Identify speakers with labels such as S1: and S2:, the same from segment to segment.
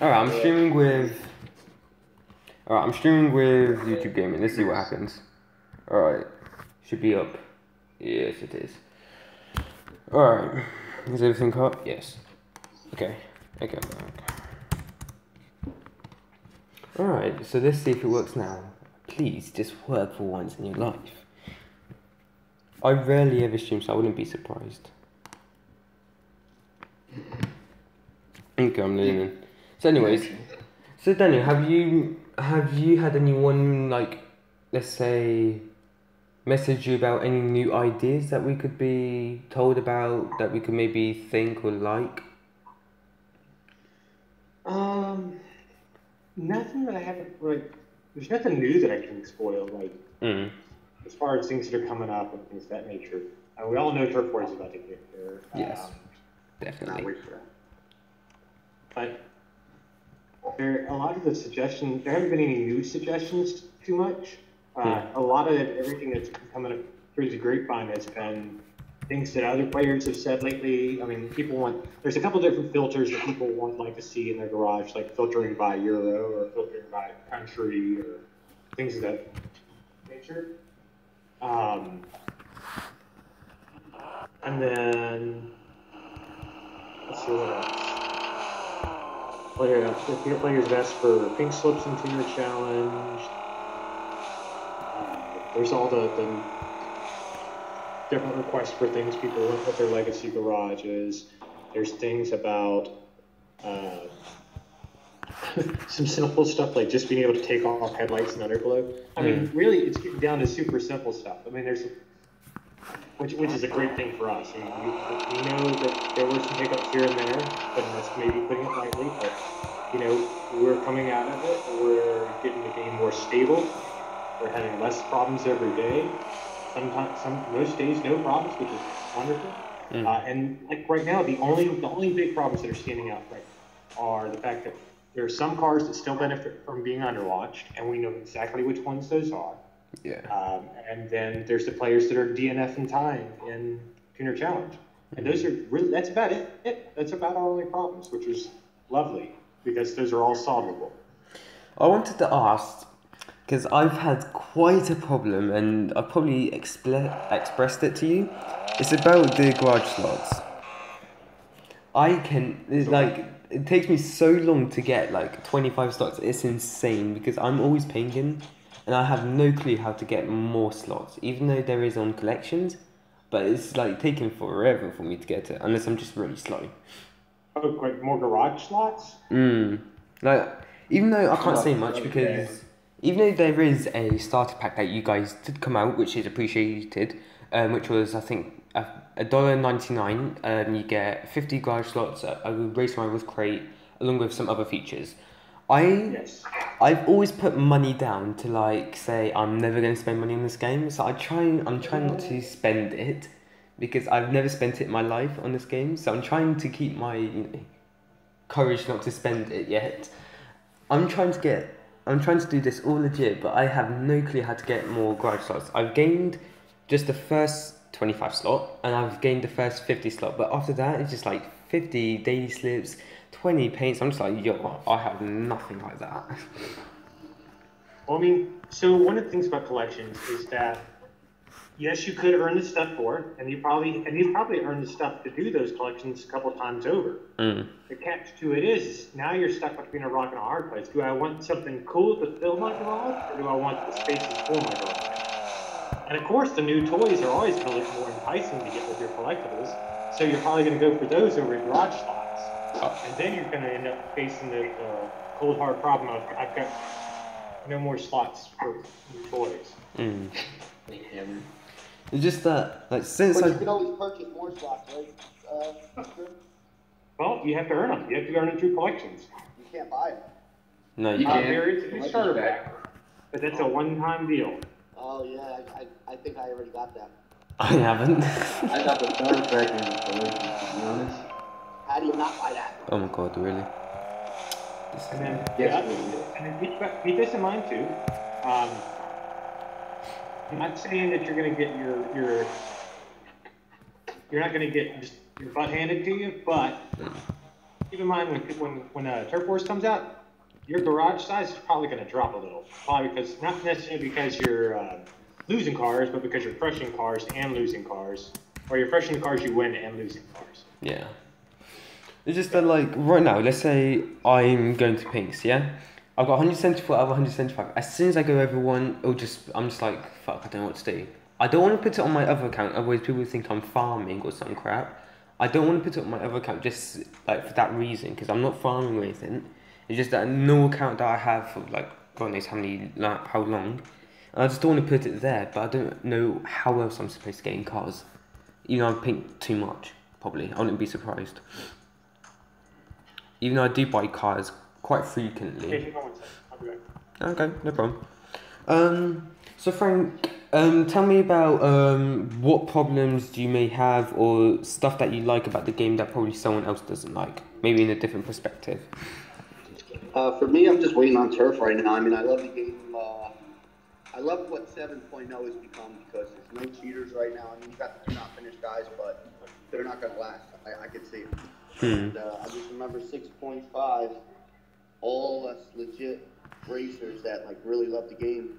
S1: Alright, I'm streaming with... Alright, I'm streaming with YouTube Gaming. Let's see what happens. Alright. Should be up. Yes, it is. Alright. Is everything up? Yes. Okay. Okay, I'm back. Alright, so let's see if it works now. Please, just work for once in your life. I rarely ever stream, so I wouldn't be surprised. Okay, I'm learning. So anyways, so Daniel, have you had anyone, like, let's say, message you about any new ideas that we could be told about, that we could maybe think or like?
S2: Nothing that I haven't, like, there's nothing new that I can spoil, like, as far as things that are coming up and things of that nature. We all know Turf War is about to get here.
S1: Yes, definitely.
S2: Wait for that. But a lot of the suggestions, there haven't been any new suggestions too much. A lot of everything that's coming up through the grapevine has been things that other players have said lately. I mean, there's a couple different filters that people like to see in their garage, like filtering by Euro or filtering by country or things of that nature. And then, let's see what else. Players have asked for pink slips into your challenge. There's all the different requests for things people want with their legacy garages. There's things about some simple stuff like just being able to take off headlights and underglow. I mean, really, it's getting down to super simple stuff. I mean, which is a great thing for us. I mean, we know that there were some hiccups here and there, but that's maybe putting it lightly. But we're coming out of it. We're getting the game more stable. We're having less problems every day. Most days, no problems, which is wonderful. And like right now, the only big problems that are standing out right now are the fact that there are some cars that still benefit from being underwatched, and we know exactly which ones those are. Yeah. And then there's the players that are DNF in time in Tuner Challenge, and those are really, that's about it. That's about our only problems, which is lovely because those are all solvable.
S1: I wanted to ask, because I've had quite a problem, and I've probably expressed it to you. It's about the garage slots. It takes me so long to get like 25 slots. It's insane because I'm always paying in, and I have no clue how to get more slots, even though there is on collections. But it's like taking forever for me to get it, unless I'm just really slow.
S2: Oh, like more garage slots?
S1: Like, even though I can't say much because... Even though there is a starter pack that you guys did come out, which is appreciated, which was, I think, $1.99, you get 50 garage slots, a race rivals crate, along with some other features. I've always put money down to, like, say I'm never going to spend money on this game, so I'm trying not to spend it, because I've never spent it in my life on this game, so I'm trying to keep my courage not to spend it yet. I'm trying to do this all legit, but I have no clue how to get more garage slots. I've gained just the first 25 slot, and I've gained the first 50 slot, but after that, it's just like 50 daily slips, 20 paints. I'm just like, yo, I have nothing like that.
S2: Well, I mean, so one of the things about collections is that, yes, you could earn the stuff for it, and you probably earned the stuff to do those collections a couple times over. The catch to it is now you're stuck between a rock and a hard place. Do I want something cool to fill my garage, or do I want the spaces for my garage? And of course, the new toys are always going to look more enticing to get with your collectibles, so you're probably going to go for those over your garage slots. And then you're going to end up facing the cold hard problem of I've got no more slots for new toys.
S1: It's just that, like, since
S3: you can always purchase more slots, right?
S2: Well, you have to earn them. You have to earn them through collections.
S3: You can't buy them.
S1: No, you can't.
S2: There is a new starter pack, but that's a one-time deal.
S3: Oh yeah, I think I already got that.
S1: I haven't.
S4: I got the starter pack in collections, to be honest.
S3: How do you not buy that?
S1: Oh my god, really?
S2: And then keep this in mind too. I'm not saying that you're going to get you're not going to get just your butt handed to you, but keep in mind when Turf Wars comes out, your garage size is probably going to drop a little. Probably because not necessarily because you're losing cars, but because you're crushing cars and losing cars, or you're crushing the cars you win and losing cars.
S1: Yeah. It's just that, like, right now, let's say I'm going to pinks, yeah? I've got 174 out of 175. As soon as I go over one, I'm just like, fuck, I don't know what to do. I don't want to put it on my other account, otherwise people think I'm farming or some crap. I don't want to put it on my other account just, like, for that reason, because I'm not farming or anything. It's just that no account that I have for, like, God knows how long. And I just don't want to put it there, but I don't know how else I'm supposed to get in cars. Even though I pink too much, probably. I wouldn't be surprised. Even though I do buy cars quite frequently. Okay, no problem. So Frank, tell me about what problems you may have or stuff that you like about the game that probably someone else doesn't like, maybe in a different perspective.
S3: For me, I'm just waiting on turf right now. I mean, I love the game. I love what 7.0 has become because there's no cheaters right now. I mean, you got the not finished guys, but they're not going to last. I could see it. And I just remember 6.5, all us legit racers that like really loved the game,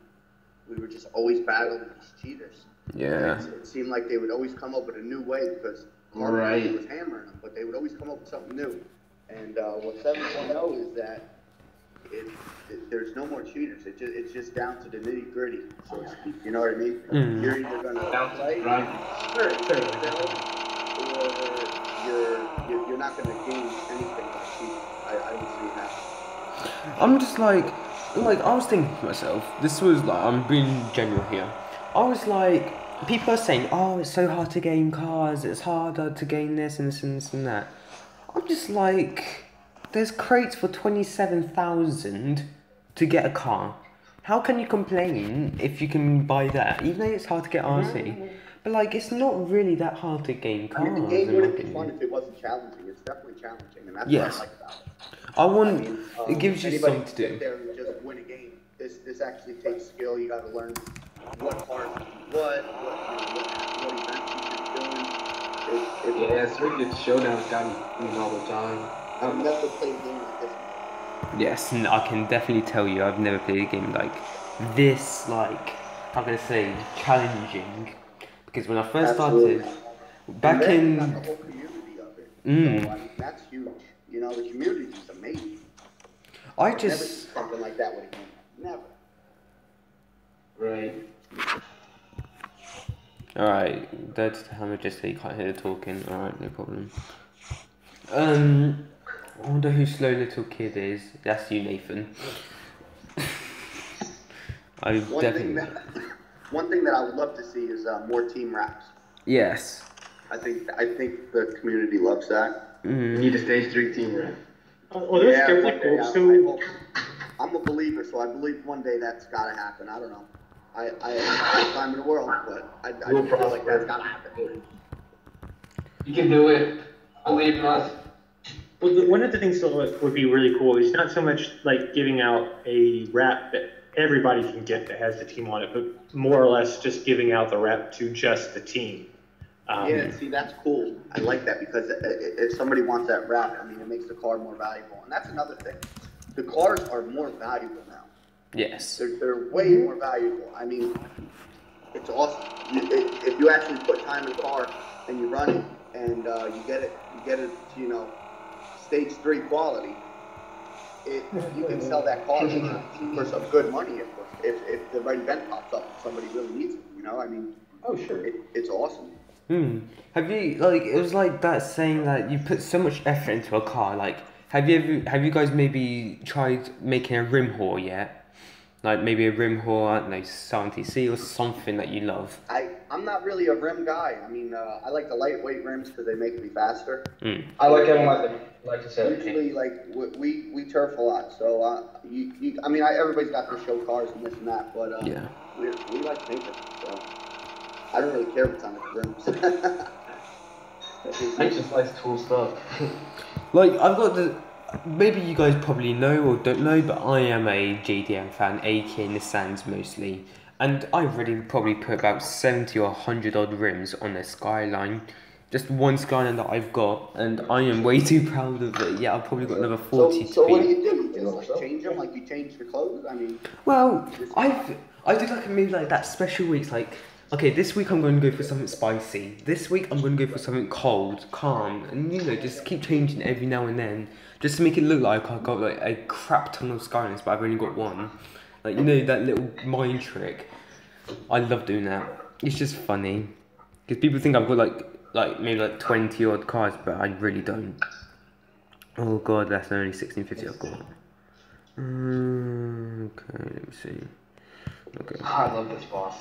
S3: we were just always battling these cheaters.
S1: Yeah.
S3: It seemed like they would always come up with a new way because Marvel was hammering them, but they would always come up with something new. And what 7.0 is that there's no more cheaters. It's just down to the nitty gritty, so to speak. You know what I mean? You're either gonna play, or you're not gonna gain anything by cheating. I don't see that.
S1: I'm just like I was thinking to myself. This was like, I'm being general here. I was like, people are saying, oh, it's so hard to gain cars. It's harder to gain this and this and this and that. I'm just like, there's crates for 27,000 to get a car. How can you complain if you can buy that? Even though it's hard to get RC. But like, it's not really that hard to gain cars.
S3: I mean, the game wouldn't be fun if it wasn't challenging. It's definitely challenging, and that's what I like about it.
S1: It gives you something to do.
S3: Sit there and just win a game. This actually takes skill. You got to learn what cars what events you should be doing.
S4: Yeah, Circuit Showdown's got me all the time.
S3: I've never played a game like this.
S1: Yes, I can definitely tell you I've never played a game like this, like, how can I say, challenging. Because when I first started, back in...
S3: the whole community of it. So, I mean, that's huge. You know, the community is amazing. I've never seen something like that with a game. Never.
S4: Right.
S1: Alright, that's the hammer just so you can't hear the talking. Alright, no problem. I wonder who Slow Little Kid is. That's you, Nathan.
S3: One thing that I would love to see is more team raps.
S1: Yes.
S3: I think the community loves that.
S4: You need a stage 3 team rap.
S2: Well, there's definitely cool.
S3: I'm a believer, so I believe one day that's got to happen. I don't know. I have the time in the world, but I just feel like that's got to happen.
S4: You can do it. Believe in us.
S2: Well, one of the things that would be really cool is not so much like giving out a rap that everybody can get that has the team on it, but more or less just giving out the rap to just the team.
S3: Yeah, see, that's cool. I like that because if somebody wants that rap, I mean, it makes the car more valuable. And that's another thing. The cars are more valuable now.
S1: Yes.
S3: They're way more valuable. I mean, it's awesome. If you actually put time in the car and you run it and you get it, you know, stage 3 quality, you can sell that car for some good money if the right event pops up and somebody really needs it. You know, I mean,
S2: oh sure,
S3: it's awesome.
S1: Have you, like, it was like that saying that you put so much effort into a car. Like, have you guys maybe tried making a rim haul yet? Like maybe a rim haul, I don't know, SRTC or something that you love.
S3: I'm not really a rim guy. I mean, I like the lightweight rims because they make me faster.
S4: I like them like you said.
S3: Usually, like we turf a lot, so I mean, everybody's got their show cars and this and that, but
S1: yeah,
S3: we like paper, so I don't really care what's on the rims.
S4: I just like cool stuff.
S1: Like, I've got the... Maybe you guys probably know or don't know, but I am a JDM fan, AK Nissans mostly. And I've already probably put about 70 or 100 odd rims on their Skyline, Just one Skyline that I've got, and I am way too proud of it. Yeah, I've probably got another 40
S3: So
S1: to
S3: what do
S1: beat.
S3: you do? You just like change them, like you change your clothes? I mean...
S1: Well, I did like maybe like that special weeks, like, okay, this week I'm going to go for something spicy. This week I'm going to go for something cold, calm, and you know, just keep changing every now and then, just to make it look like I've got like a crap ton of Skylines, but I've only got one. Like, you know, that little mind trick. I love doing that. It's just funny. Because people think I've got like maybe like 20 odd cars, but I really don't. Oh god, that's only 1650 I've got. Okay, let me see. Okay.
S4: I love this boss.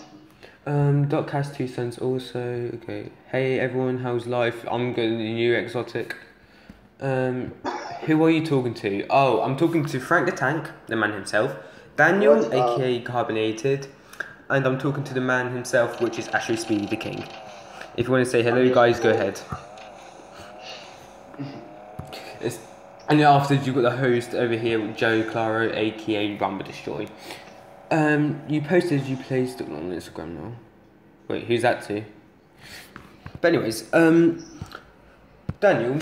S1: Doc has 2 sons also. Okay. Hey everyone, how's life? I'm good, the new exotic. Who are you talking to? Oh, I'm talking to Frank the Tank, the man himself. Daniel, aka Carbonated. And I'm talking to the man himself, which is actually Speedy the King. If you want to say hello, guys, go ahead. And then after you've got the host over here, Joe Claro, aka Rumble Destroy. You posted you placed it on Instagram now. Wait, who's that to? But anyways, Daniel,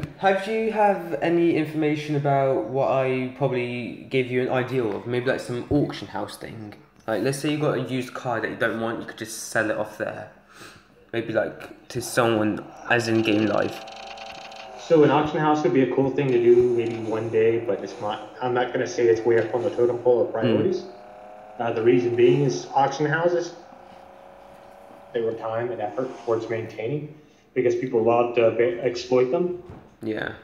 S1: you have any information about what I probably gave you an idea of? Maybe like some auction house thing. Like, let's say you got a used car that you don't want, you could just sell it off there. Maybe like to someone as in game live.
S2: So an auction house would be a cool thing to do maybe one day, but it's not. I'm not going to say it's way up on the totem pole of priorities. The reason being is auction houses, they were time and effort towards maintaining because people love to exploit them.
S1: Yeah.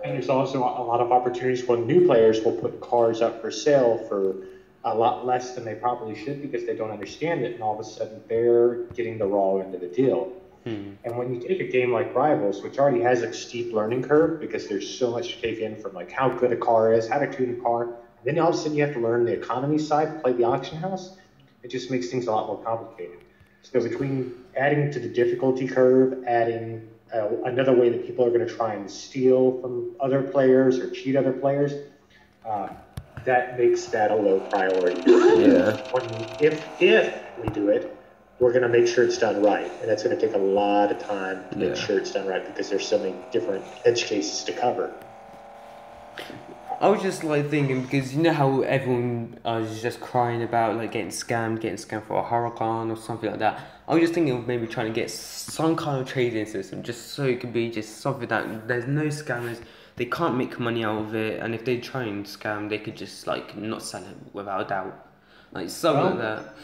S2: And there's also a lot of opportunities when new players will put cars up for sale for a lot less than they probably should because they don't understand it, and all of a sudden they're getting the raw end of the deal. And when you take a game like Rivals, which already has a steep learning curve because there's so much to take in from like how good a car is, how to tune a car, and then all of a sudden you have to learn the economy side, play the auction house, it just makes things a lot more complicated. So between adding to the difficulty curve, adding another way that people are going to try and steal from other players or cheat other players, that makes that a low priority.
S1: Yeah.
S2: If we do it, we're going to make sure it's done right. And that's going to take a lot of time to make sure it's done right because there's so many different edge cases to cover.
S1: I was just like thinking, because you know how everyone is just crying about like getting scammed for a Huracan or something like that. I was just thinking of maybe trying to get some kind of trading system just so it could be just something that there's no scammers, they can't make money out of it, and if they try and scam, they could just like not sell it without a doubt. Like something like that.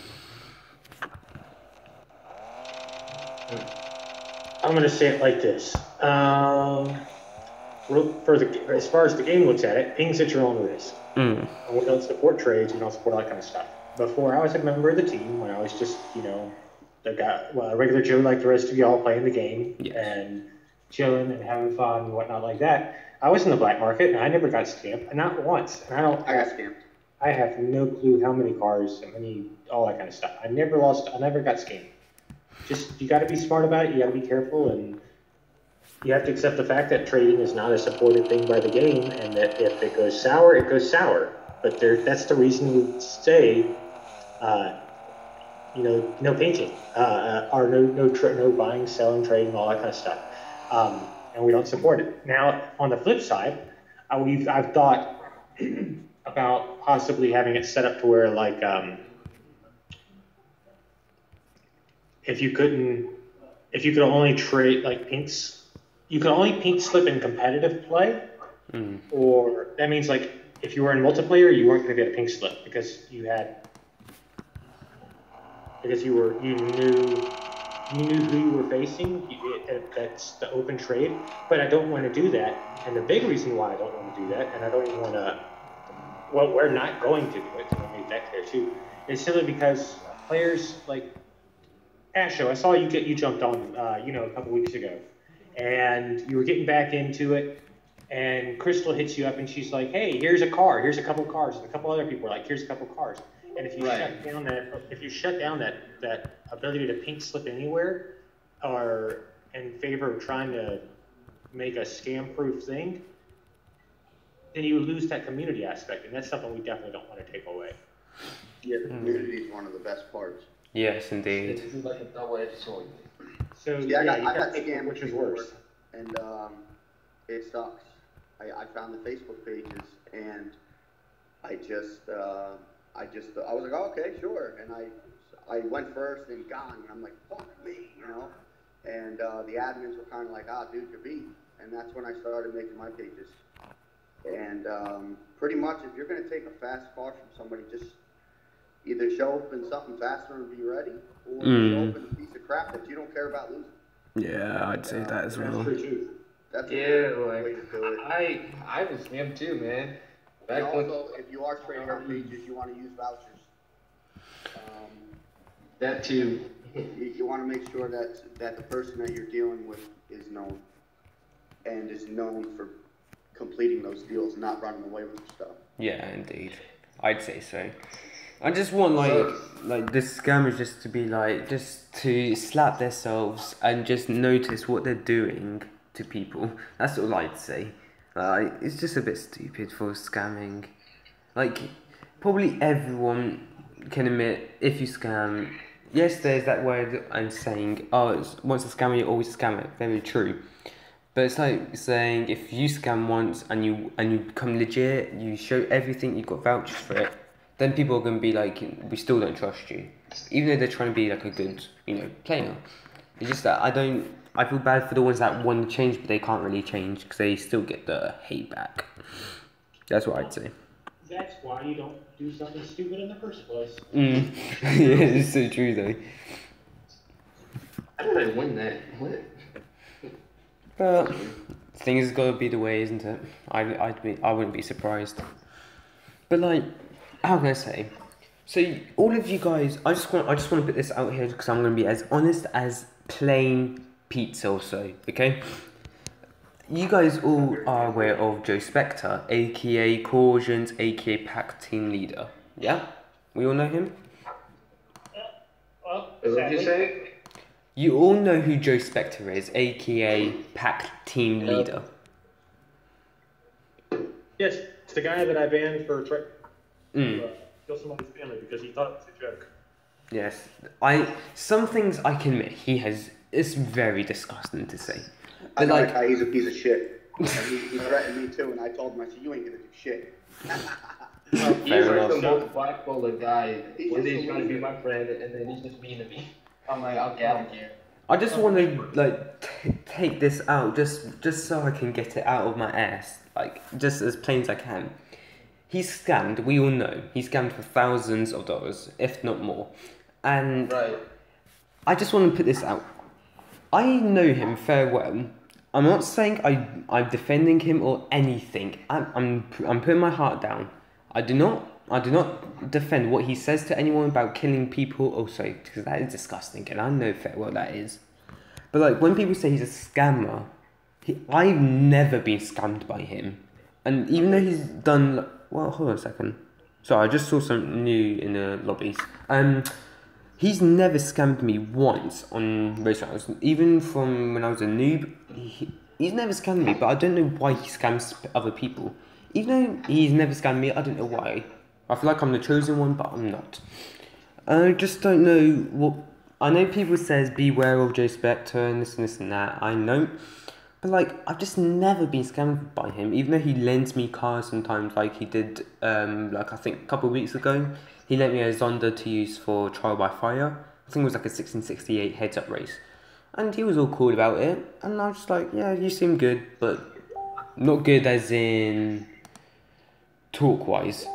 S2: I'm going to say it like this. As far as the game looks at it, ping's at your own risk. And we don't support trades, we don't support all that kind of stuff. Before I was a member of the team, when I was just, a regular Joe like the rest of y'all playing the game and chilling and having fun and whatnot like that, I was in the black market and I never got scammed, not once. And I got scammed. I have no clue how many cars, all that kind of stuff. I never got scammed. Just, you got to be smart about it, you got to be careful, and you have to accept the fact that trading is not a supported thing by the game, and that if it goes sour, it goes sour. But that's the reason we say, no painting, or no buying, selling, trading, all that kind of stuff. And we don't support it. Now, on the flip side, I've thought about possibly having it set up to where, like, if you could only trade like pinks, you could only pink slip in competitive play, or that means like if you were in multiplayer, you weren't going to get a pink slip because you knew who you were facing. That's the open trade, but I don't want to do that. And the big reason why I don't want to do that, and I don't even want to, well, we're not going to do it. So I made that clear too. Is simply because players like. Show. I saw you jumped on, a couple weeks ago, and you were getting back into it, and Crystal hits you up, and she's like, "Hey, here's a car. Here's a couple of cars." And a couple other people are like, "Here's a couple of cars." And if you shut down that ability to pink slip anywhere, or in favor of trying to make a scam-proof thing, then you lose that community aspect, and that's something we definitely don't want to take away.
S3: Yeah, the community is one of the best parts.
S1: Yes, indeed.
S4: This is like a double-edged sword.
S2: So
S3: I got scammed,
S2: which is worse.
S3: and it sucks. I found the Facebook pages, and I was like, oh, okay, sure, and I went first and gone, and I'm like, fuck me, you know, and the admins were kind of like, dude, you're beat, and that's when I started making my pages, and pretty much if you're gonna take a fast car from somebody, just either show up in something faster and be ready, or show up in a piece of crap that you don't care about losing.
S1: Yeah, I'd say that as well.
S3: That's
S4: yeah,
S3: way to do it.
S4: I was scammed too, man.
S3: And also, if you are trading on pages, you want to use vouchers.
S4: That too.
S3: You want to make sure that the person that you're dealing with is known, and is known for completing those deals and not running away with your stuff.
S1: Yeah, indeed. I'd say so. I just want like the scammers just to be like, just to slap themselves and just notice what they're doing to people. That's all I'd say. Like, it's just a bit stupid for scamming. Like, probably everyone can admit if you scam. Yes, there's that word I'm saying, once a scammer, you always scam it. Very true. But it's like saying if you scam once and you become legit, you show everything, you've got vouchers for it, then people are going to be like, we still don't trust you. Even though they're trying to be like a good, player. It's just that I feel bad for the ones that want to change, but they can't really change because they still get the hate back. That's what I'd say.
S2: That's why you don't do something stupid in the first place.
S1: Yeah, it's so true though.
S4: How did I win that? What?
S1: But things has got to be the way, isn't it? I wouldn't be surprised. But like, how can I say? So all of you guys, I just want to put this out here because I'm going to be as honest as plain pizza also, okay? You guys all are aware of Joe Spector, aka Cautions, aka Pack Team Leader. Yeah? We all know him?
S2: Well,
S4: What did you say?
S1: You all know who Joe Spector is, aka Pack Team Leader.
S2: yes, it's the guy that I banned for trying to kill somebody's family because he thought it was a joke.
S1: Yes, some things I can admit it's very disgusting to say.
S3: I know that guy, he's a piece of shit. And he threatened me too, and I told him, I said, you ain't gonna do shit.
S4: He's like the most bipolar guy. One day he's trying to be my friend, and then he's just mean to me. I'm like, I'll get out of here.
S1: I just want to take this out just so I can get it out of my ass, just as plain as I can. He's scammed. We all know he's scammed for thousands of dollars, if not more. And I just want to put this out. I know him fair well. I'm not saying I'm defending him or anything. I'm putting my heart down. I do not defend what he says to anyone about killing people also, because that is disgusting, and I know fair well that is. But when people say he's a scammer, I've never been scammed by him. And even though he's done, well, hold on a second. Sorry, I just saw something new in the lobbies. He's never scammed me once on race rounds. Even from when I was a noob, he's never scammed me, but I don't know why he scams other people. Even though he's never scammed me, I don't know why. I feel like I'm the chosen one, but I'm not. I just don't know what... I know people says beware of Joe Spector and this and that. I know. But I've just never been scammed by him. Even though he lends me cars sometimes, like he did, I think a couple of weeks ago. He lent me a Zonda to use for Trial by Fire. I think it was like a 1668 heads-up race. And he was all cool about it. And I was just like, yeah, you seem good, but not good as in talk-wise.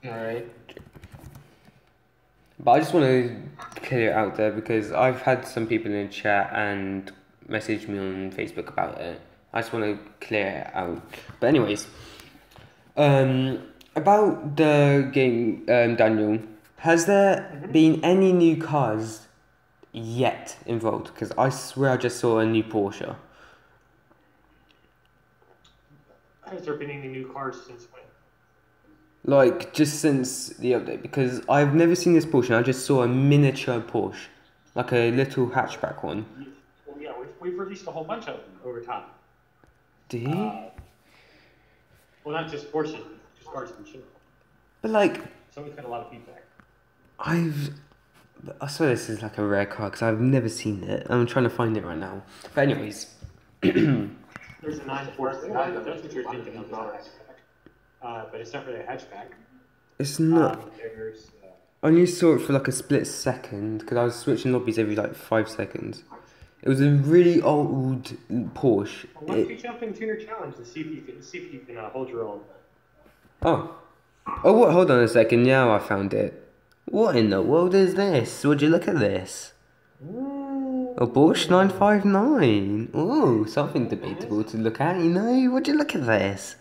S4: Alright.
S1: But I just want to clear it out there because I've had some people in the chat and message me on Facebook about it. I just want to clear it out. But anyways, about the game, Daniel, has there been any new cars yet involved? Because I swear I just saw a new Porsche.
S2: Has there been any new cars since when?
S1: Just since the update, because I've never seen this Porsche. I just saw a miniature Porsche, like a little hatchback one.
S2: Well, yeah, we've released a whole bunch of them over time.
S1: Do you?
S2: Well, not just Porsche, just cars in general.
S1: But
S2: So we've had a lot of feedback.
S1: I swear this is like a rare card because I've never seen it. I'm trying to find it right now. But anyways.
S2: There's a 9-4. That's what you're thinking of, but it's not really a hatchback.
S1: It's not. I only saw it for like a split second because I was switching lobbies every like 5 seconds. It was a really old Porsche.
S2: Why don't you jump in Tuner Challenge and see if you can hold your own?
S1: Oh. Oh, what? Hold on a second. Now I found it. What in the world is this? Would you look at this? A Porsche 959. Oh, something debatable to look at, you know? Would you look at this?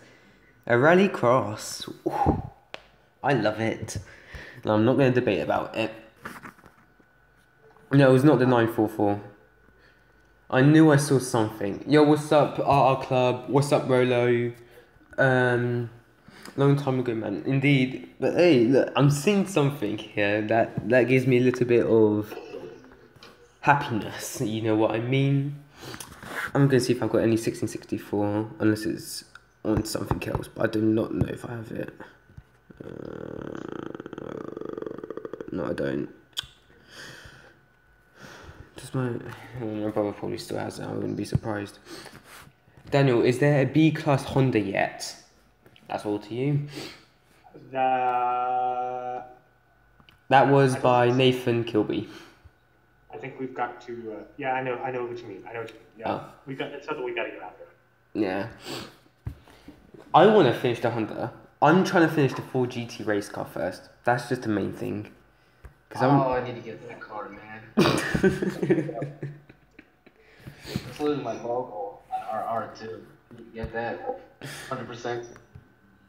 S1: A rally cross. Ooh, I love it. No, I'm not going to debate about it. No, it was not the 944. I knew I saw something. Yo, what's up, RR Club? What's up, Rolo? Long time ago, man. Indeed. But hey, look, I'm seeing something here that gives me a little bit of happiness. You know what I mean? I'm going to see if I've got any 1664, unless it's on something else. But I do not know if I have it. No, I don't. Just my brother probably still has it. I wouldn't be surprised. Daniel, is there a B-class Honda yet? That's all to you.
S2: That
S1: was by Nathan Kilby.
S2: I think we've got to. Yeah, I know what you mean. Yeah, we got. It's something we got to get out there.
S1: Yeah. I want to finish the Honda. I'm trying to finish the 4 GT race car first. That's just the main thing.
S4: I need to get that car, man. Including my local RR2. Get that. 100%.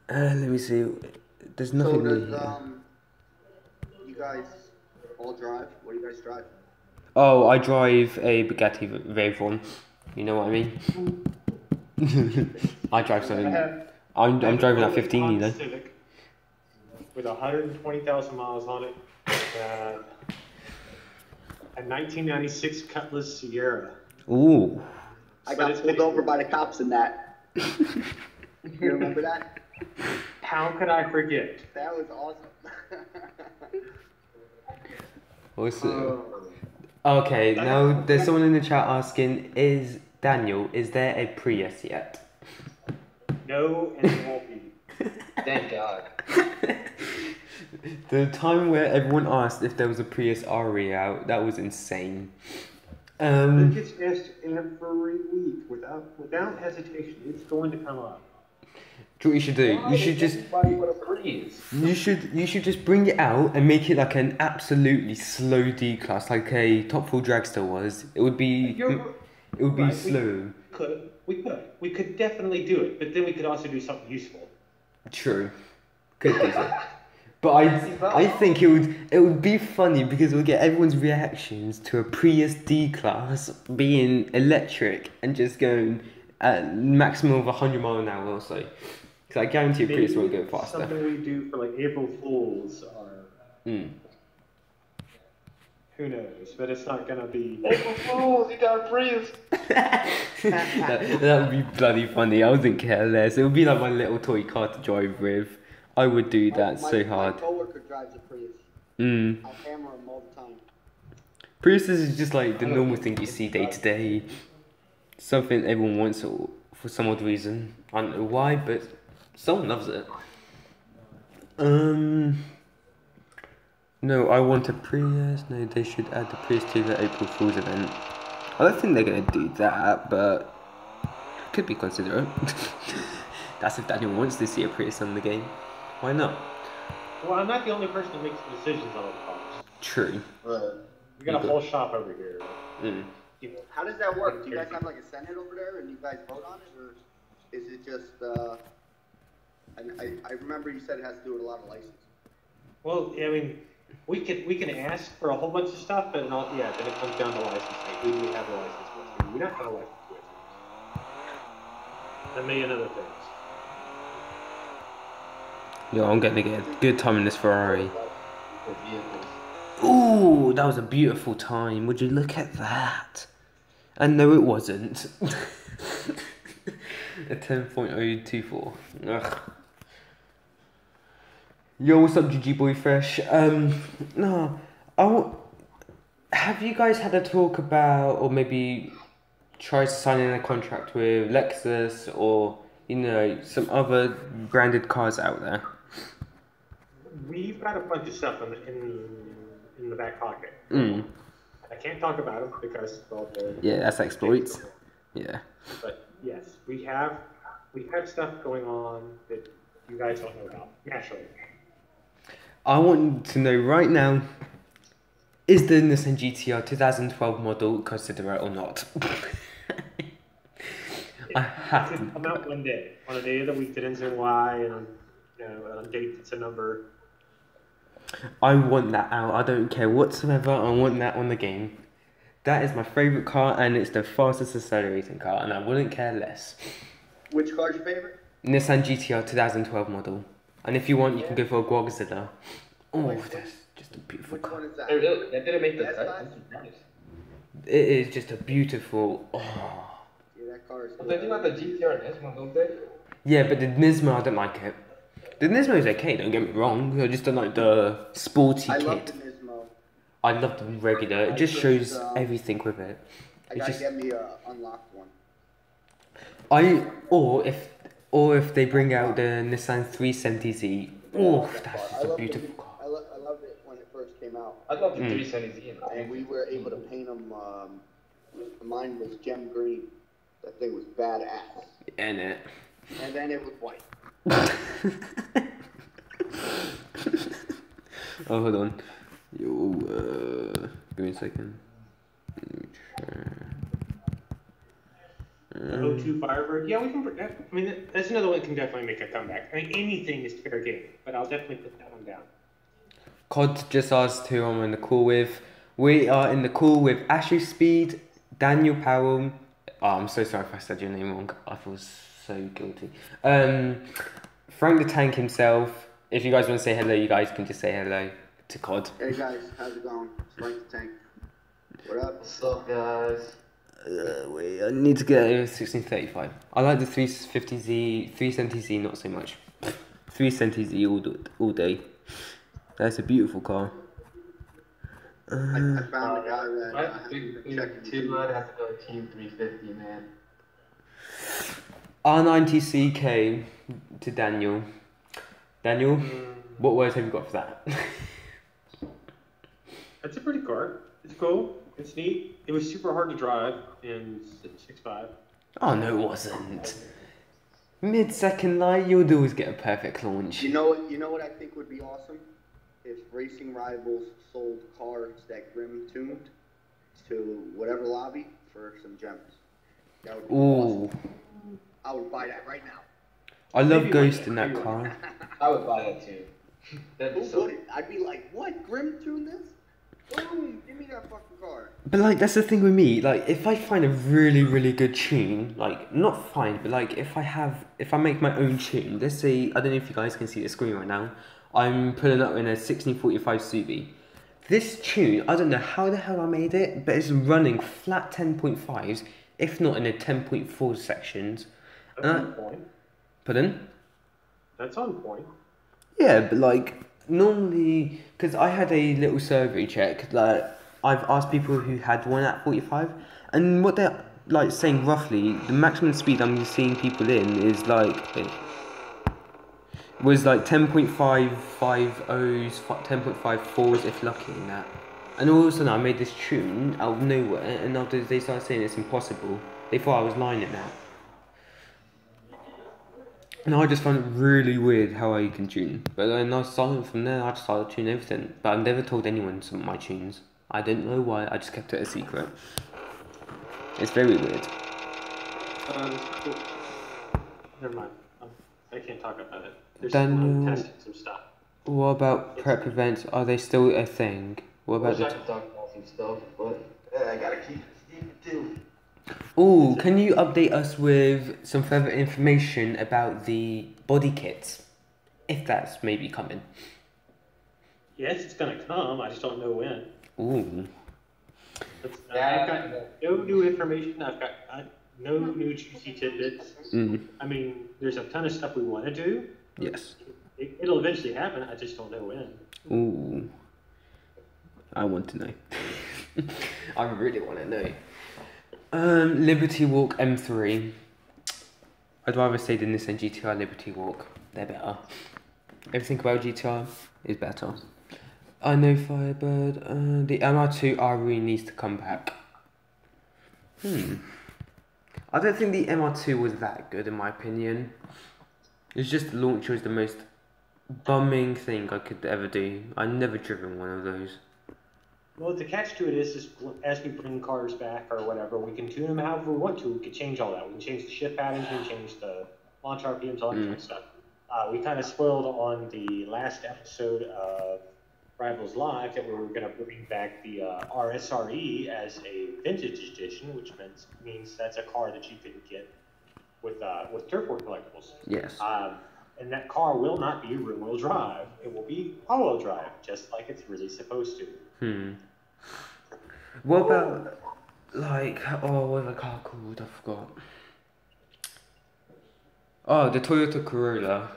S1: Let me see. There's nothing really here.
S3: You guys all drive? What do you guys drive?
S1: Oh, I drive a Bugatti Veyron. You know what I mean? I drive something. I'm driving that 15, you know.
S2: Civic with 120,000 miles on it. A 1996 Cutlass Sierra.
S1: Ooh.
S3: I got pulled over by the cops in that. You remember that?
S2: How could I forget?
S3: That was awesome.
S1: What's it? Okay, now there's someone in the chat asking, is there a Prius yet?
S2: No, and it won't be.
S4: Thank God.
S1: The time where everyone asked if there was a Prius RE out, that was insane.
S2: It gets asked every week without hesitation. It's going to come up.
S1: Do what you should do. You should just. You should just bring it out and make it like an absolutely slow D class, like a top 4 dragster was. It would be. It would be slow.
S2: We could definitely do it, but then we could also do something useful.
S1: True. Could do so. But I think it would be funny because it would get everyone's reactions to a Prius D class being electric and just going at maximum of 100 miles an hour or so. Because I guarantee a Prius won't go faster.
S2: Something we do for like April Fools or who knows? But it's not gonna be
S4: April Fools. You got a Prius.
S1: that would be bloody funny. I wouldn't care less. It would be like my little toy car to drive with. I would do that so hard.
S3: My coworker drives a Prius. I hammer him all the time.
S1: Priuses is just like the normal thing you see day to day. Something everyone wants for some odd reason. I don't know why, but someone loves it. No, I want a Prius. No, they should add the Prius to the April Fool's event. I don't think they're gonna do that, but could be considerate. That's if Daniel wants to see a Prius on the game. Why not?
S2: Well, I'm not the only person that makes decisions on the cars.
S1: True.
S2: We got a whole shop over here.
S3: You know, how does that work? Do you guys have like a Senate over there and you guys vote on it, or is it just? I remember you said it has to do with a lot of license.
S2: Well, I mean, we can ask for a whole bunch of stuff, but then it comes down to licensing. Who do we have a license with? We don't have a license with. A million other things.
S1: Yo, I'm gonna get a good time in this Ferrari. Ooh, that was a beautiful time. Would you look at that? And no, it wasn't. A 10.024. Ugh. Yo, what's up, GG Boy Fresh? No, have you guys had a talk about, or maybe try signing a contract with Lexus or, you know, some other branded cars out there?
S2: We've got a bunch of stuff in the back pocket.
S1: Mm.
S2: I can't talk about them because, well,
S1: Yeah, that's exploits. Yeah.
S2: But yes, we have stuff going on that you guys don't know about, naturally.
S1: I want to know right now, is the Nissan GTR 2012 model considerate or not? I have to
S2: come out one day, on a day of the week that ends in Y, and on a date that's a number.
S1: I want that out. I don't care whatsoever. I want that on the game. That is my favourite car, and it's the fastest accelerating car, and I wouldn't care less.
S3: Which car's your favorite?
S1: Nissan GTR 2012 model. And if you want, you can go for a Guagzilla. Oh, that's just a beautiful car.
S3: Which one is that?
S4: That didn't make the cut.
S1: It is just a beautiful... Oh.
S3: Yeah, that car is
S4: But they do have the GTR and S1, don't they?
S1: Yeah, but the Nismo, I don't like it. The Nismo is okay, don't get me wrong. I just don't like the sporty kit.
S3: I love the Nismo.
S1: I love the regular. It just shows everything with it.
S3: I gotta get me a unlocked one.
S1: Or if they bring out the Nissan 370Z. Oh, that's just a beautiful car.
S3: I loved it when it first came out.
S4: I love the 370Z.
S3: And we were able to paint them. Mine was gem green. That thing was badass.
S1: And it.
S3: And then it was white.
S1: Oh, hold on. Yo, give me a second.
S2: The O2 Firebird. Yeah, we can. I mean, that's another one that can definitely make a comeback. I mean, anything is fair game, but I'll definitely put that one down.
S1: COD just asked who I'm in the call with. We are in the call with Ashley Speed, Daniel Powell. Oh, I'm so sorry if I said your name wrong. I feel so guilty. Frank the Tank himself. If you guys want to say hello, you guys can just say hello to COD.
S3: Hey guys, how's it going? It's Frank the Tank. What up?
S4: What's up, guys?
S1: Wait, I need to get a 1635. I like the 350Z, 370Z not so much. 370Z all day. That's a beautiful car.
S3: I found a guy that
S4: I'd have to go Team 350, man.
S1: R90CK to Daniel. Daniel, what words have you got for that?
S2: That's a pretty car. It's cool. It's neat. It was super hard to drive in 6.5.
S1: Oh no, it wasn't. Mid-second light, you would always get a perfect launch.
S3: You know what I think would be awesome? If Racing Rivals sold cars that Grim tuned to whatever lobby for some gems. That would be awesome. I would buy that right now.
S1: I love Ghost in that car.
S4: I would buy that too.
S3: I'd be like, what? Grim tuned this? Boom, give me that fucking car.
S1: But like, that's the thing with me, like, if I find a really, really good tune, like, not find, but like, if I make my own tune, let's say, I don't know if you guys can see the screen right now, I'm putting up in a 1645 Subi. This tune, I don't know how the hell I made it, but it's running flat 10.5s, if not in a 10.4 sections.
S2: That's on point.
S1: Pardon?
S2: That's on point.
S1: Yeah, but like, normally, because I had a little survey check, like, I've asked people who had one at 45, and what they're, like, saying roughly, the maximum speed I'm seeing people in is, like, was, like, 10.550s, 10.54s, if lucky in that. And all of a sudden, I made this tune out of nowhere, and after they started saying it's impossible, they thought I was lying in that. And I just found it really weird how I can tune. But then I started from there, I just started tuning everything. But I've never told anyone some of my tunes. I didn't know why, I just kept it a secret. It's very weird.
S2: Cool. Never mind. I can't talk about it. There's
S1: Daniel,
S2: testing some stuff.
S1: What about prep events? Are they still a thing? What about
S4: I can talk about some stuff, but I gotta keep it too.
S1: Oh, can you update us with some further information about the body kits? If that's maybe coming.
S2: Yes, it's gonna come. I just don't know when.
S1: Ooh.
S2: I've got no new information. I've got no new juicy tidbits. I mean, there's a ton of stuff we want to do.
S1: Yes.
S2: It'll eventually happen. I just don't know when.
S1: Ooh. I want to know. I really want to know. Liberty Walk M3. I'd rather stay than this than GTR Liberty Walk. They're better. Everything about GTR is better. I know Firebird. The MR2 RE needs to come back. I don't think the MR2 was that good in my opinion. It's just the launcher was the most bumming thing I could ever do. I've never driven one of those.
S2: Well, the catch to it is as we bring cars back or whatever, we can tune them however we want to. We can change all that. We can change the shift patterns, we can change the launch RPMs, all that kind of stuff. We kind of spoiled on the last episode of Rivals Live that we were going to bring back the RSRE as a vintage edition, which means that's a car that you can get with Turf War collectibles.
S1: Yes.
S2: And that car will not be rear-wheel drive. It will be all-wheel drive, just like it's really supposed to.
S1: What about, like, what's the car called? I forgot. Oh, the Toyota Corolla.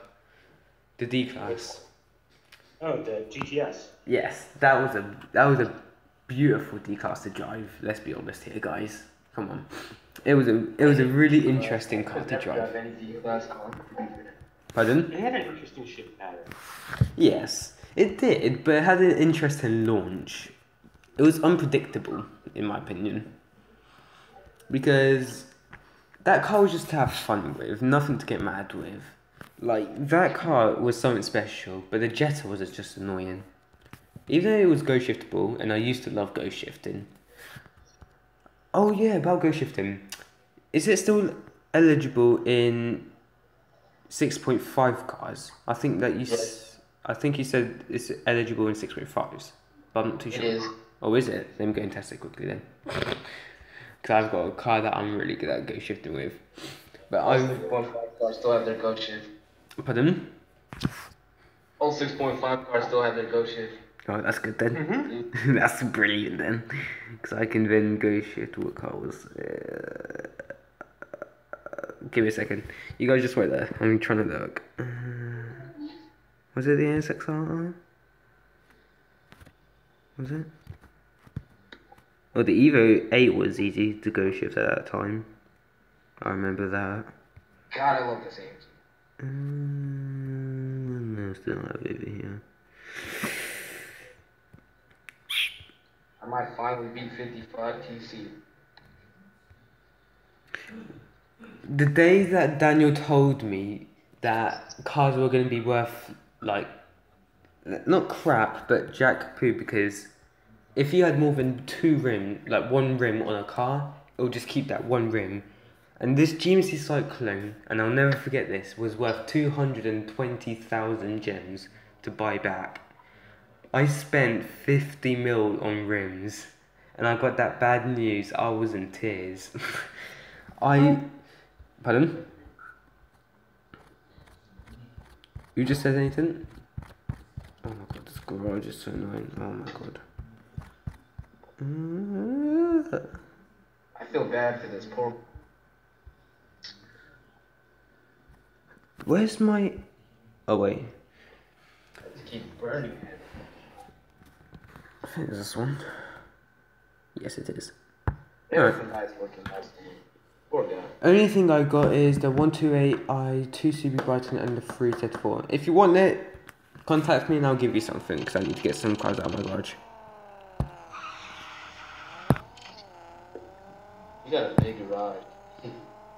S1: The D-Class.
S2: Oh, the GTS.
S1: Yes, that was a beautiful D-Class to drive. Let's be honest here, guys. Come on. It was a really interesting car to drive. Pardon?
S2: It had an interesting shift pattern.
S1: Yes, it did, but it had an interesting launch. It was unpredictable, in my opinion. Because that car was just to have fun with, nothing to get mad with. Like, that car was something special, but the Jetta was just annoying. Even though it was go shiftable, and I used to love go shifting. Oh yeah, about go shifting. Is it still eligible in 6.5 cars? I think that I think you said it's eligible in 6.5s, but I'm not too sure.
S4: It is.
S1: Oh, is it? Let me go and test it quickly then. Because I've got a car that I'm really good at go shifting with. But
S4: all 6.5 cars still have their go shift.
S1: Pardon?
S4: All 6.5 cars still have their go shift.
S1: Oh, that's good then. That's brilliant then. Because I can then go shift what car was. Give me a second. You guys just wait there. I'm trying to look. Was it the NSXR? Was it? Well, the Evo 8 was easy to go shift at that time. I remember that.
S4: God, I love this game.
S1: No, still not have it here.
S4: I might finally beat 55 TC.
S1: The day that Daniel told me that cars were going to be worth, like, not crap, but jack poo, because if you had more than one rim on a car, it will just keep that one rim. And this GMC Cyclone, and I'll never forget this, was worth 220,000 gems to buy back. I spent 50 mil on rims, and I got that bad news. I was in tears. Pardon? You just said anything? Oh my god, this garage is so annoying. Oh my god.
S4: I feel bad for this poor.
S1: Where's my... Oh wait.
S4: Just keep burning it.
S1: I think it's this one. Yes, it is.
S4: Everything nice looking, nice. Poor guy.
S1: Only thing I got is the 128i, 2 CB BRIGHTON, and the 3Z4. If you want it, contact me and I'll give you something, because I need to get some cars out of my garage.
S4: You got a big garage.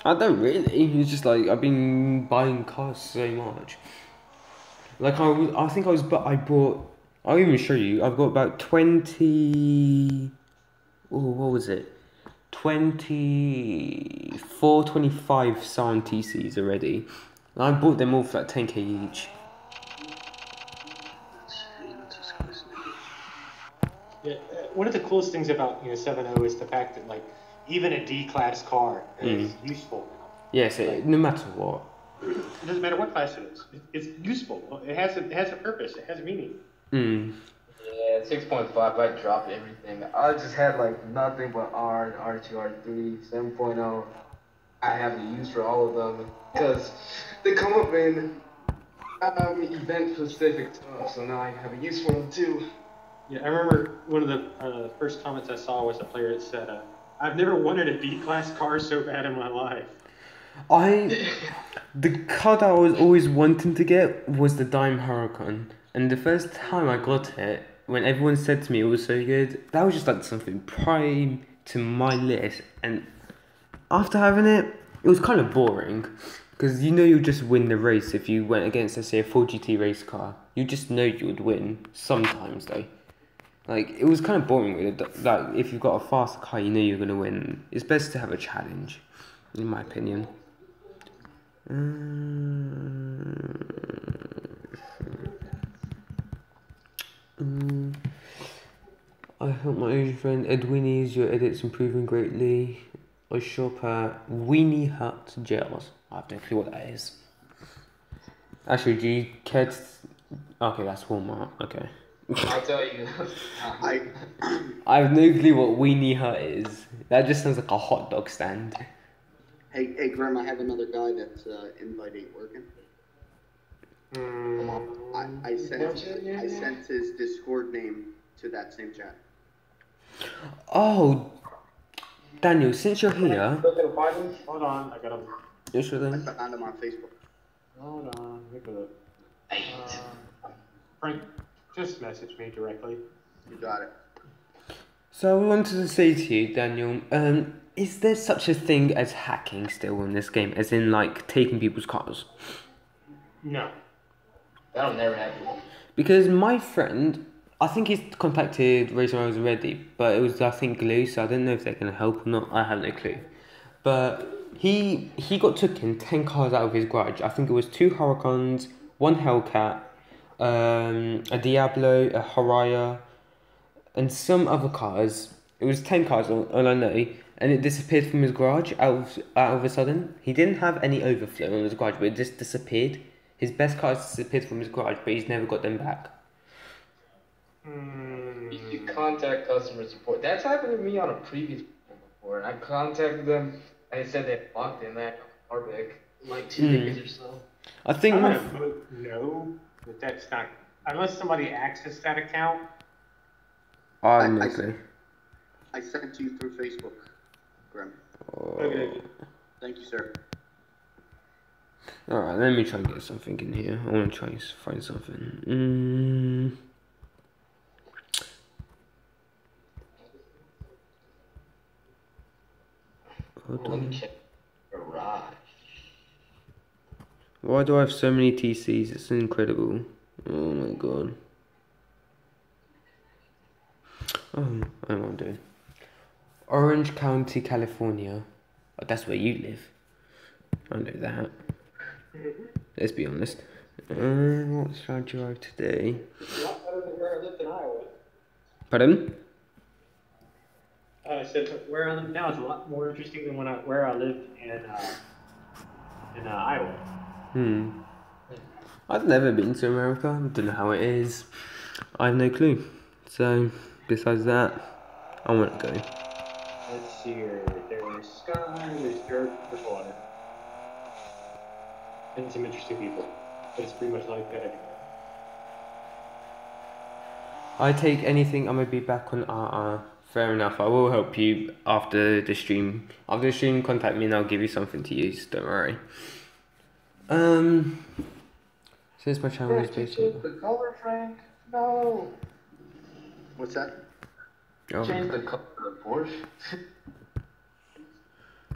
S1: I don't really. It's just like I've been buying cars so much. Like I think I bought. I'll even show you. I've got about 20. Oh, what was it? 24, 25 Sound TCs already. And I bought them all for like 10k each.
S2: Yeah, one of the coolest things about 7.0 is the fact that like even a D-class car is useful now.
S1: Yes, no matter what.
S2: It doesn't matter what class it is. It's useful. It has a purpose. It has a meaning.
S4: Yeah, 6.5, I dropped everything. I just had like nothing but R, R2, R3, 7.0. I have a use for all of them because they come up in event-specific stuff, so now I have a use for them too.
S2: Yeah, I remember one of the first comments I saw was a player that said, "I've never wanted a B-class car so bad in my life."
S1: The car that I was always wanting to get was the Dime Huracan, and the first time I got it, when everyone said to me it was so good, that was just like something prime to my list. And after having it, it was kind of boring, because you know you'll just win the race if you went against, let's say, a 4GT race car. You just know you would win sometimes though. Like, it was kind of boring with it. Like, if you've got a faster car, you know you're gonna win. It's best to have a challenge, in my opinion. I hope my Asian friend Edwini's your edits improving greatly. I shop at Weenie Hut Gels. I have no clue what that is. Actually, do you care to... Okay, that's Walmart. Okay.
S4: I'll tell you.
S1: I have no clue what Weenie Hut is. That just sounds like a hot dog stand.
S3: Hey, Grim, I have another guy that's invite ain't working. I sent his Discord name to that same chat.
S1: Oh, Daniel, since you're here...
S2: Hold on, I got him.
S1: You sure then?
S3: I found him on Facebook.
S2: Hold on, let me look. Frank, just message me directly.
S3: You got it.
S1: So I wanted to say to you, Daniel, is there such a thing as hacking still in this game? As in, like, taking people's cars?
S2: No.
S4: That'll never happen.
S1: Because my friend, I think he's contacted Racing Rivals already, but it was, I think, Glue, so I don't know if they're going to help or not. I have no clue. But he got taken 10 cars out of his garage. I think it was 2 Huracans, 1 Hellcat, a Diablo, a Haraya, and some other cars. It was 10 cars, all I know, and it disappeared from his garage out of a sudden. He didn't have any overflow in his garage, but it just disappeared. His best cars disappeared from his garage, but he's never got them back.
S4: You contact customer support. That's happened to me on a previous one before. I contacted them, and they said they blocked in that Harbeck like 2 days or so.
S1: I think
S2: I'm gonna vote no, but that's not, unless somebody accessed that account.
S1: I have no clue.
S3: I sent you through Facebook, Grim.
S2: Okay.
S3: Thank you, sir.
S1: Alright, let me try and get something in here. I want to try and find something. Hold on. Why do I have so many TCs? It's incredible. Oh my god. Oh, I know what I'm doing. Orange County, California. Oh, that's where you live. I know that. Let's be honest. What should I drive today?
S2: A lot better than where I lived in Iowa.
S1: Pardon?
S2: I said where I live now is a lot more interesting than where I lived in Iowa.
S1: I've never been to America. I don't know how it is. I have no clue. So, besides that, I want to go.
S2: Let's see here. There's sky, there's dirt, there's water. And some interesting people. But it's pretty much like that anyway.
S1: I take anything. I'm going to be back on Fair enough. I will help you after the stream. After the stream, contact me and I'll give you something to use. Don't worry. Since my channel is based on...
S4: The color, Frank? No.
S3: What's that?
S1: Oh.
S4: Change the color of the Porsche.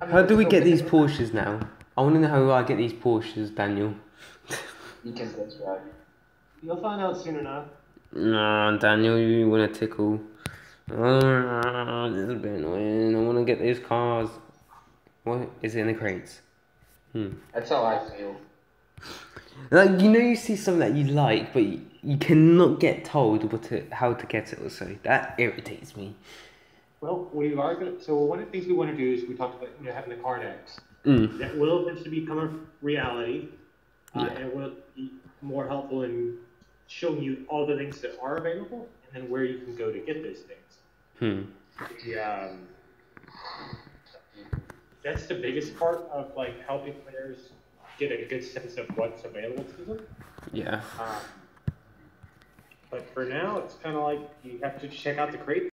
S1: How do we get these Porsches now? I want to know how I get these Porsches, Daniel.
S4: You can test drive.
S2: You'll find out soon enough.
S1: No, Daniel, you want to tickle. Oh, this is a bit annoying. I want to get these cars. What is it in the crates?
S4: That's how I feel.
S1: Like, you know, you see something that you like, but you cannot get told how to get it. Also, that irritates me.
S2: Well, we are going to. So one of the things we want to do is we talked about having the card X. That will eventually become a reality, and will be more helpful in showing you all the things that are available and then where you can go to get those things. That's the biggest part of like helping players get a good sense of what's available to them.
S1: Yeah.
S2: But for now, it's kind of like you have to check out the crate